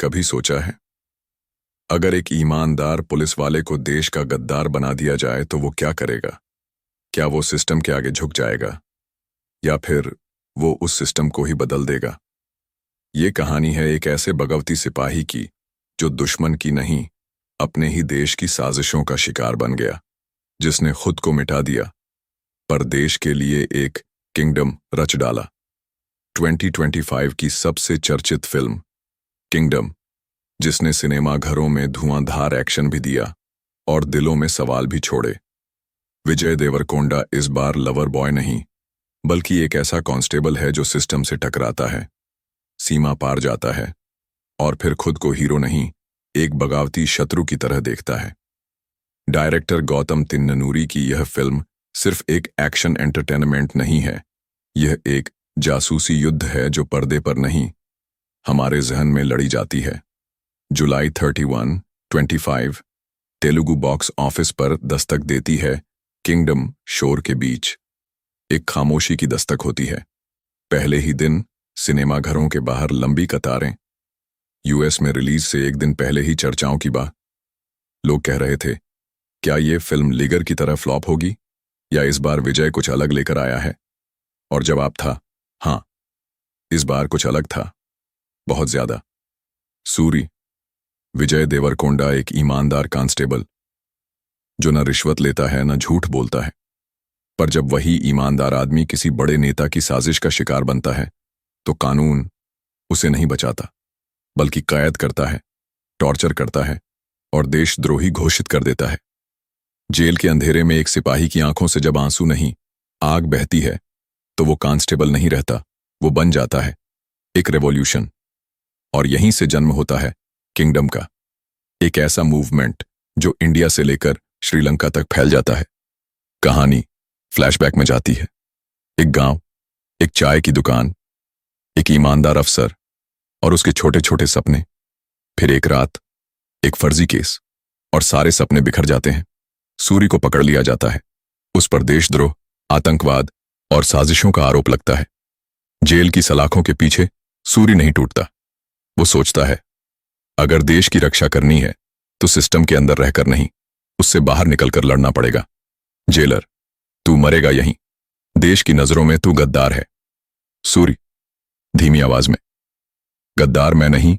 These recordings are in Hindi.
कभी सोचा है, अगर एक ईमानदार पुलिस वाले को देश का गद्दार बना दिया जाए तो वो क्या करेगा? क्या वो सिस्टम के आगे झुक जाएगा या फिर वो उस सिस्टम को ही बदल देगा? ये कहानी है एक ऐसे बगवती सिपाही की जो दुश्मन की नहीं, अपने ही देश की साजिशों का शिकार बन गया, जिसने खुद को मिटा दिया पर देश के लिए एक किंगडम रच डाला। 2025 की सबसे चर्चित फिल्म किंगडम, जिसने सिनेमा घरों में धुआंधार एक्शन भी दिया और दिलों में सवाल भी छोड़े। विजय देवरकोंडा इस बार लवर बॉय नहीं, बल्कि एक ऐसा कांस्टेबल है जो सिस्टम से टकराता है, सीमा पार जाता है और फिर खुद को हीरो नहीं, एक बगावती शत्रु की तरह देखता है। डायरेक्टर गौतम तिन्ननूरी की यह फिल्म सिर्फ एक एक्शन एंटरटेनमेंट नहीं है, यह एक जासूसी युद्ध है जो पर्दे पर नहीं, हमारे जहन में लड़ी जाती है। जुलाई 31, 25 तेलुगु बॉक्स ऑफिस पर दस्तक देती है। किंगडम शोर के बीच एक खामोशी की दस्तक होती है। पहले ही दिन सिनेमा घरों के बाहर लंबी कतारें। यूएस में रिलीज से एक दिन पहले ही चर्चाओं की बात। लोग कह रहे थे, क्या ये फिल्म लिगर की तरह फ्लॉप होगी या इस बार विजय कुछ अलग लेकर आया है? और जवाब था, हाँ, इस बार कुछ अलग था, बहुत ज्यादा। सूरी, विजय देवरकोंडा एक ईमानदार कांस्टेबल जो न रिश्वत लेता है न झूठ बोलता है, पर जब वही ईमानदार आदमी किसी बड़े नेता की साजिश का शिकार बनता है तो कानून उसे नहीं बचाता, बल्कि कैद करता है, टॉर्चर करता है और देशद्रोही घोषित कर देता है। जेल के अंधेरे में एक सिपाही की आंखों से जब आंसू नहीं, आग बहती है तो वो कांस्टेबल नहीं रहता, वो बन जाता है एक रेवोल्यूशन। और यहीं से जन्म होता है किंगडम का, एक ऐसा मूवमेंट जो इंडिया से लेकर श्रीलंका तक फैल जाता है। कहानी फ्लैशबैक में जाती है। एक गांव, एक चाय की दुकान, एक ईमानदार अफसर और उसके छोटे छोटे सपने। फिर एक रात, एक फर्जी केस और सारे सपने बिखर जाते हैं। सूरी को पकड़ लिया जाता है। उस पर देशद्रोह, आतंकवाद और साजिशों का आरोप लगता है। जेल की सलाखों के पीछे सूरी नहीं टूटता। वो सोचता है, अगर देश की रक्षा करनी है तो सिस्टम के अंदर रहकर नहीं, उससे बाहर निकलकर लड़ना पड़ेगा। जेलर, तू मरेगा यहीं, देश की नजरों में तू गद्दार है। सूरी, धीमी आवाज में, गद्दार मैं नहीं,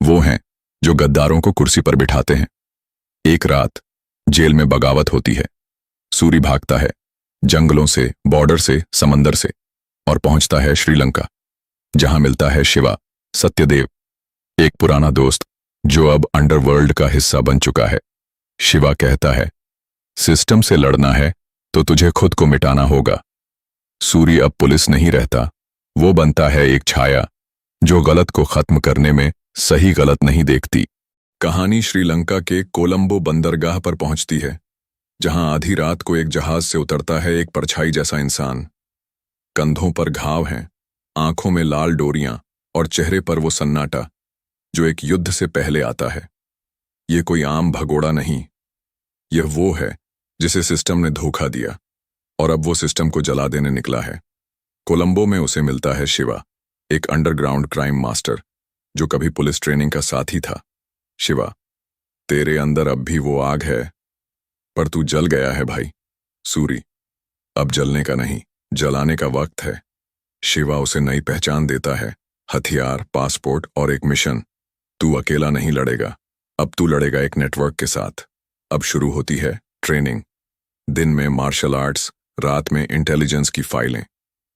वो हैं जो गद्दारों को कुर्सी पर बिठाते हैं। एक रात जेल में बगावत होती है। सूरी भागता है, जंगलों से, बॉर्डर से, समंदर से, और पहुंचता है श्रीलंका, जहां मिलता है शिवा, सत्यदेव, एक पुराना दोस्त जो अब अंडरवर्ल्ड का हिस्सा बन चुका है। शिवा कहता है, सिस्टम से लड़ना है तो तुझे खुद को मिटाना होगा। सूरी अब पुलिस नहीं रहता, वो बनता है एक छाया जो गलत को खत्म करने में सही गलत नहीं देखती। कहानी श्रीलंका के कोलंबो बंदरगाह पर पहुंचती है, जहां आधी रात को एक जहाज से उतरता है एक परछाई जैसा इंसान। कंधों पर घाव हैं, आंखों में लाल डोरियां और चेहरे पर वो सन्नाटा जो एक युद्ध से पहले आता है। ये कोई आम भगोड़ा नहीं, यह वो है जिसे सिस्टम ने धोखा दिया और अब वो सिस्टम को जला देने निकला है। कोलंबो में उसे मिलता है शिवा, एक अंडरग्राउंड क्राइम मास्टर जो कभी पुलिस ट्रेनिंग का साथी था। शिवा, तेरे अंदर अब भी वो आग है, पर तू जल गया है भाई। सूरी, अब जलने का नहीं, जलाने का वक्त है। शिवा उसे नई पहचान देता है, हथियार, पासपोर्ट और एक मिशन। तू अकेला नहीं लड़ेगा, अब तू लड़ेगा एक नेटवर्क के साथ। अब शुरू होती है ट्रेनिंग। दिन में मार्शल आर्ट्स, रात में इंटेलिजेंस की फाइलें।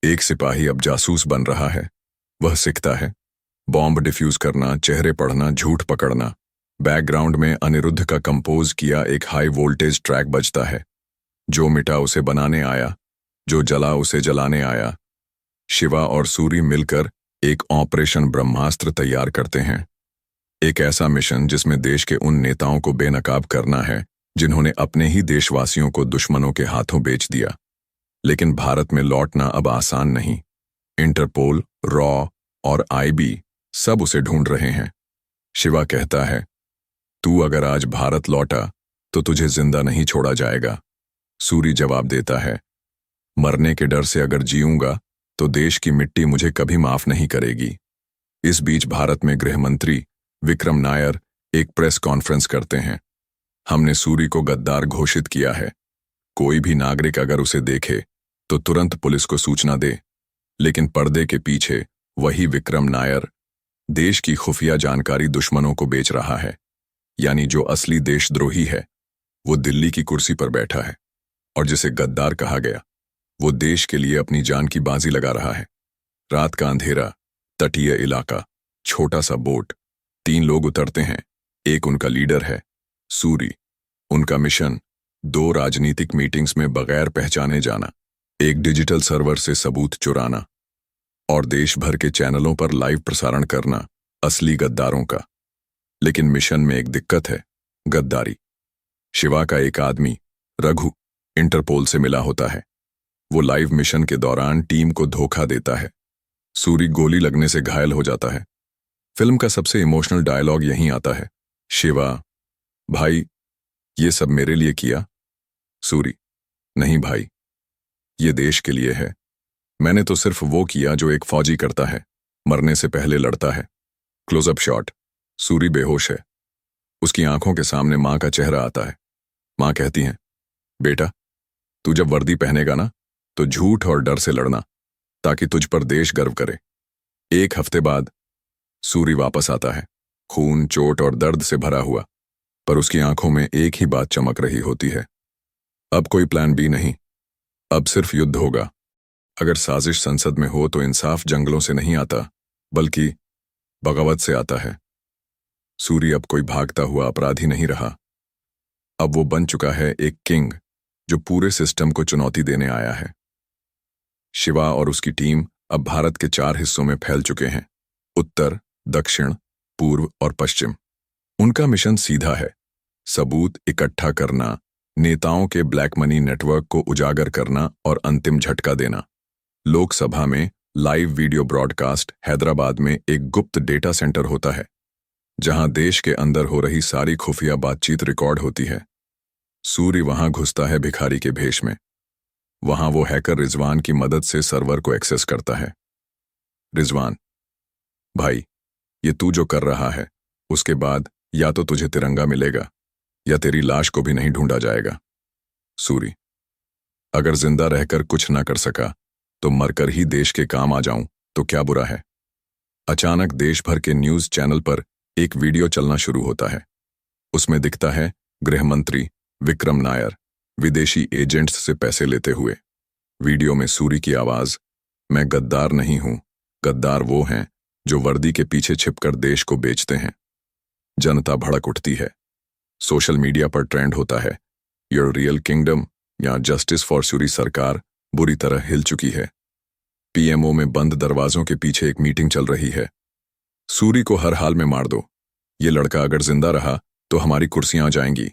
एक सिपाही अब जासूस बन रहा है। वह सीखता है बॉम्ब डिफ्यूज करना, चेहरे पढ़ना, झूठ पकड़ना। बैकग्राउंड में अनिरुद्ध का कंपोज किया एक हाई वोल्टेज ट्रैक बजता है। जो मिटा उसे बनाने आया, जो जला उसे जलाने आया। शिवा और सूरी मिलकर एक ऑपरेशन ब्रह्मास्त्र तैयार करते हैं। एक ऐसा मिशन जिसमें देश के उन नेताओं को बेनकाब करना है जिन्होंने अपने ही देशवासियों को दुश्मनों के हाथों बेच दिया। लेकिन भारत में लौटना अब आसान नहीं। इंटरपोल, रॉ और आईबी सब उसे ढूंढ रहे हैं। शिवा कहता है, तू अगर आज भारत लौटा तो तुझे जिंदा नहीं छोड़ा जाएगा। सूरी जवाब देता है, मरने के डर से अगर जीऊंगा तो देश की मिट्टी मुझे कभी माफ नहीं करेगी। इस बीच भारत में गृह मंत्री विक्रम नायर एक प्रेस कॉन्फ्रेंस करते हैं। हमने सूरी को गद्दार घोषित किया है। कोई भी नागरिक अगर उसे देखे तो तुरंत पुलिस को सूचना दे। लेकिन पर्दे के पीछे वही विक्रम नायर देश की खुफिया जानकारी दुश्मनों को बेच रहा है। यानी जो असली देशद्रोही है वो दिल्ली की कुर्सी पर बैठा है, और जिसे गद्दार कहा गया वो देश के लिए अपनी जान की बाजी लगा रहा है। रात का अंधेरा, तटीय इलाका, छोटा सा बोट, 3 लोग उतरते हैं। एक उनका लीडर है सूरी। उनका मिशन 2 राजनीतिक मीटिंग्स में बगैर पहचाने जाना, एक डिजिटल सर्वर से सबूत चुराना और देश भर के चैनलों पर लाइव प्रसारण करना असली गद्दारों का। लेकिन मिशन में एक दिक्कत है, गद्दारी। शिवा का एक आदमी रघु इंटरपोल से मिला होता है। वो लाइव मिशन के दौरान टीम को धोखा देता है। सूरी गोली लगने से घायल हो जाता है। फिल्म का सबसे इमोशनल डायलॉग यहीं आता है, शिवा, भाई ये सब मेरे लिए किया? सूरी, नहीं भाई, ये देश के लिए है। मैंने तो सिर्फ वो किया जो एक फौजी करता है, मरने से पहले लड़ता है। क्लोजअप शॉट, सूरी बेहोश है। उसकी आंखों के सामने मां का चेहरा आता है। मां कहती हैं, बेटा तू जब वर्दी पहनेगा ना तो झूठ और डर से लड़ना, ताकि तुझ पर देश गर्व करे। 1 हफ्ते बाद सूरी वापस आता है, खून, चोट और दर्द से भरा हुआ, पर उसकी आंखों में एक ही बात चमक रही होती है, अब कोई प्लान बी नहीं, अब सिर्फ युद्ध होगा। अगर साजिश संसद में हो तो इंसाफ जंगलों से नहीं आता, बल्कि बगावत से आता है। सूरी अब कोई भागता हुआ अपराधी नहीं रहा। अब वो बन चुका है एक किंग जो पूरे सिस्टम को चुनौती देने आया है। शिवा और उसकी टीम अब भारत के 4 हिस्सों में फैल चुके हैं, उत्तर, दक्षिण, पूर्व और पश्चिम। उनका मिशन सीधा है, सबूत इकट्ठा करना, नेताओं के ब्लैक मनी नेटवर्क को उजागर करना और अंतिम झटका देना। लोकसभा में लाइव वीडियो ब्रॉडकास्ट हैदराबाद में एक गुप्त डेटा सेंटर होता है, जहां देश के अंदर हो रही सारी खुफिया बातचीत रिकॉर्ड होती है। सूरी वहां घुसता है भिखारी के भेष में। वहां वो हैकर रिजवान की मदद से सर्वर को एक्सेस करता है। रिजवान, भाई ये तू जो कर रहा है उसके बाद या तो तुझे तिरंगा मिलेगा या तेरी लाश को भी नहीं ढूंढा जाएगा। सूरी, अगर जिंदा रहकर कुछ ना कर सका तो मरकर ही देश के काम आ जाऊं तो क्या बुरा है। अचानक देश भर के न्यूज चैनल पर एक वीडियो चलना शुरू होता है। उसमें दिखता है गृह मंत्री विक्रम नायर विदेशी एजेंट्स से पैसे लेते हुए। वीडियो में सूरी की आवाज, मैं गद्दार नहीं हूं, गद्दार वो हैं जो वर्दी के पीछे छिपकर देश को बेचते हैं। जनता भड़क उठती है। सोशल मीडिया पर ट्रेंड होता है, योर रियल किंगडम या जस्टिस फॉर सूरी सरकार बुरी तरह हिल चुकी है। पीएमओ में बंद दरवाजों के पीछे एक मीटिंग चल रही है। सूरी को हर हाल में मार दो, ये लड़का अगर जिंदा रहा तो हमारी कुर्सियां जाएंगी।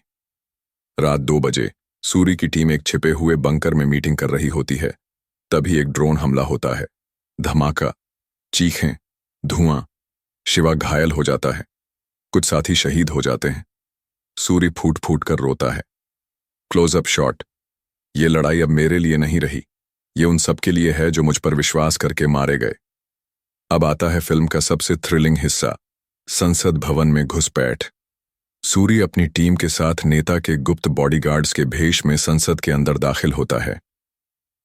रात 2 बजे सूरी की टीम एक छिपे हुए बंकर में मीटिंग कर रही होती है। तभी एक ड्रोन हमला होता है। धमाका, चीखें, धुआं। शिवा घायल हो जाता है, कुछ साथी शहीद हो जाते हैं। सूरी फूट फूट कर रोता है। क्लोजअप शॉट, ये लड़ाई अब मेरे लिए नहीं रही, ये उन सब के लिए है जो मुझ पर विश्वास करके मारे गए। अब आता है फिल्म का सबसे थ्रिलिंग हिस्सा, संसद भवन में घुसपैठ। सूरी अपनी टीम के साथ नेता के गुप्त बॉडीगार्ड्स के भेष में संसद के अंदर दाखिल होता है।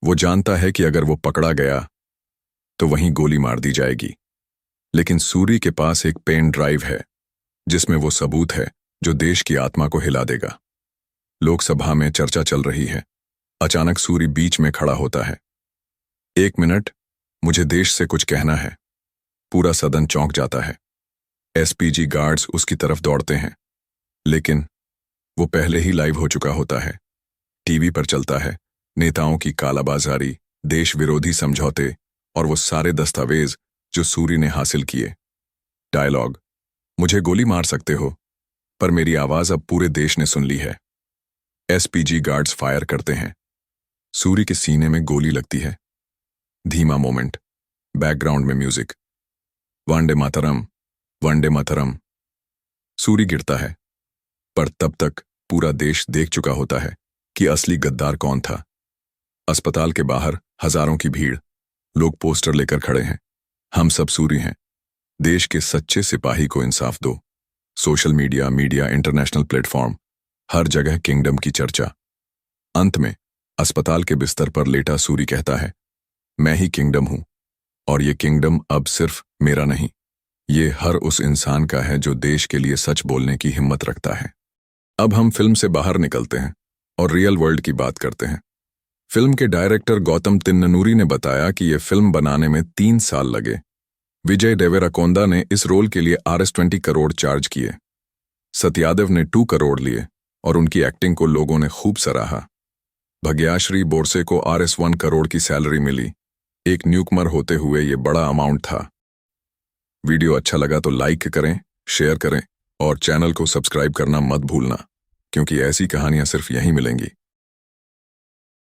वो जानता है कि अगर वो पकड़ा गया तो वहीं गोली मार दी जाएगी। लेकिन सूरी के पास एक पेन ड्राइव है जिसमें वो सबूत है जो देश की आत्मा को हिला देगा। लोकसभा में चर्चा चल रही है। अचानक सूरी बीच में खड़ा होता है। 1 मिनट, मुझे देश से कुछ कहना है। पूरा सदन चौंक जाता है। एसपीजी गार्ड्स उसकी तरफ दौड़ते हैं, लेकिन वो पहले ही लाइव हो चुका होता है। टीवी पर चलता है नेताओं की कालाबाजारी, देश विरोधी समझौते और वो सारे दस्तावेज जो सूरी ने हासिल किए। डायलॉग, मुझे गोली मार सकते हो, पर मेरी आवाज अब पूरे देश ने सुन ली है। एसपीजी गार्ड्स फायर करते हैं। सूरी के सीने में गोली लगती है। धीमा मोमेंट, बैकग्राउंड में म्यूजिक, वंदे मातरम, वंदे मातरम। सूरी गिरता है, पर तब तक पूरा देश देख चुका होता है कि असली गद्दार कौन था। अस्पताल के बाहर हजारों की भीड़, लोग पोस्टर लेकर खड़े हैं, हम सब सूरी हैं, देश के सच्चे सिपाही को इंसाफ दो। सोशल मीडिया, इंटरनेशनल प्लेटफॉर्म, हर जगह किंगडम की चर्चा। अंत में अस्पताल के बिस्तर पर लेटा सूरी कहता है, मैं ही किंगडम हूं, और ये किंगडम अब सिर्फ मेरा नहीं, ये हर उस इंसान का है जो देश के लिए सच बोलने की हिम्मत रखता है। अब हम फिल्म से बाहर निकलते हैं और रियल वर्ल्ड की बात करते हैं। फिल्म के डायरेक्टर गौतम तिन्ननूरी ने बताया कि यह फिल्म बनाने में 3 साल लगे। विजय देवराकोंडा ने इस रोल के लिए RS20 करोड़ चार्ज किए। सत्यादेव ने 2 करोड़ लिए और उनकी एक्टिंग को लोगों ने खूब सराहा। भाग्यश्री बोरसे को RS1 करोड़ की सैलरी मिली। एक न्यूकमर होते हुए ये बड़ा अमाउंट था। वीडियो अच्छा लगा तो लाइक करें, शेयर करें और चैनल को सब्सक्राइब करना मत भूलना, क्योंकि ऐसी कहानियां सिर्फ यहीं मिलेंगी।